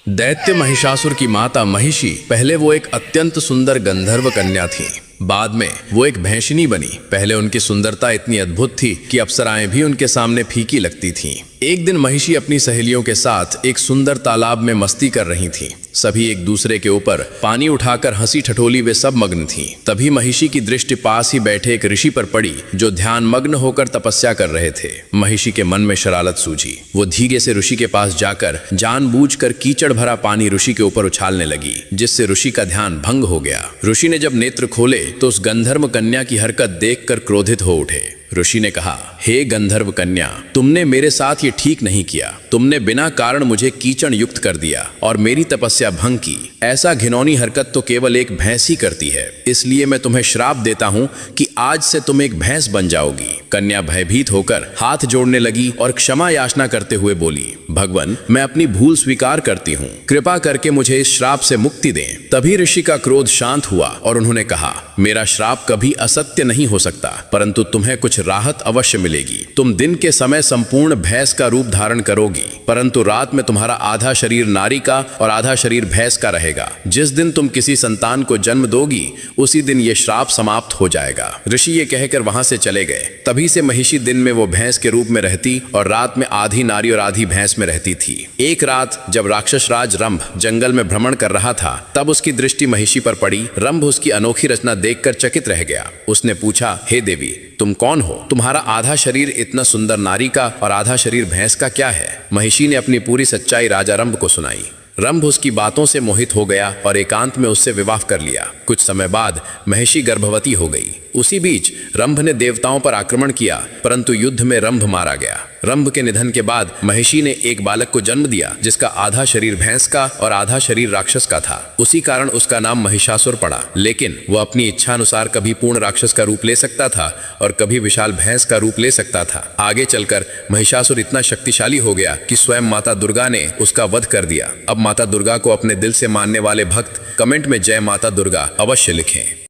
दैत्य महिषासुर की माता महिषी पहले वो एक अत्यंत सुंदर गंधर्व कन्या थी। बाद में वो एक भैंसिनी बनी। पहले उनकी सुंदरता इतनी अद्भुत थी कि अप्सराएं भी उनके सामने फीकी लगती थीं। एक दिन महिषी अपनी सहेलियों के साथ एक सुंदर तालाब में मस्ती कर रही थीं। सभी एक दूसरे के ऊपर पानी उठाकर हंसी ठठोली वे सब मग्न थीं। तभी महिषी की दृष्टि पास ही बैठे एक ऋषि पर पड़ी जो ध्यान मग्न होकर तपस्या कर रहे थे। महिषी के मन में शरारत सूझी। वो धीरे से ऋषि के पास जाकर जानबूझकर कीचड़ भरा पानी ऋषि के ऊपर उछालने लगी, जिससे ऋषि का ध्यान भंग हो गया। ऋषि ने जब नेत्र खोले तो उस गंधर्व कन्या की हरकत देखकर क्रोधित हो उठे। ऋषि ने कहा, हे गंधर्व कन्या, तुमने मेरे साथ ये ठीक नहीं किया। तुमने बिना कारण मुझे कीचड़ युक्त कर दिया और मेरी तपस्या भंग की। ऐसा घिनौनी हरकत तो केवल एक भैंस ही करती है। इसलिए मैं तुम्हें श्राप देता हूँ कि आज से तुम एक भैंस बन जाओगी। कन्या भयभीत होकर हाथ जोड़ने लगी और क्षमा याचना करते हुए बोली, भगवान, मैं अपनी भूल स्वीकार करती हूँ। कृपा करके मुझे इस श्राप से मुक्ति दें। तभी ऋषि का क्रोध शांत हुआ और उन्होंने कहा, मेरा श्राप कभी असत्य नहीं हो सकता, परंतु तुम्हें कुछ राहत अवश्य मिलेगी। तुम दिन के समय संपूर्ण भैंस का रूप धारण करोगी, परंतु रात में तुम्हारा आधा शरीर नारी का और आधा शरीर भैंस का रहेगा। जिस दिन तुम किसी संतान को जन्म दोगी उसी दिन ये श्राप समाप्त हो जाएगा। ऋषि ये कहकर वहां से चले गए। तभी से महिषी दिन में वो भैंस के रूप में रहती और रात में आधी नारी और आधी भैंस में रहती थी। एक रात जब राक्षस राज रंभ जंगल में भ्रमण कर रहा था, तब उसकी दृष्टि महिषी पर पड़ी। रंभ उसकी अनोखी रचना देखकर चकित रह गया। उसने पूछा, हे देवी, तुम कौन हो? तुम्हारा आधा शरीर इतना सुंदर नारी का और आधा शरीर भैंस का क्या है? महिषी ने अपनी पूरी सच्चाई राजा रंभ को सुनाई। रंभ उसकी बातों से मोहित हो गया और एकांत में उससे विवाह कर लिया। कुछ समय बाद महिषी गर्भवती हो गई। उसी बीच रंभ ने देवताओं पर आक्रमण किया, परंतु युद्ध में रंभ मारा गया। रंभ के निधन के बाद महिषी ने एक बालक को जन्म दिया, जिसका आधा शरीर भैंस का और आधा शरीर राक्षस का था। उसी कारण उसका नाम महिषासुर पड़ा। लेकिन वह अपनी इच्छा अनुसार कभी पूर्ण राक्षस का रूप ले सकता था और कभी विशाल भैंस का रूप ले सकता था। आगे चलकर महिषासुर इतना शक्तिशाली हो गया कि स्वयं माता दुर्गा ने उसका वध कर दिया। अब माता दुर्गा को अपने दिल से मानने वाले भक्त कमेंट में जय माता दुर्गा अवश्य लिखें।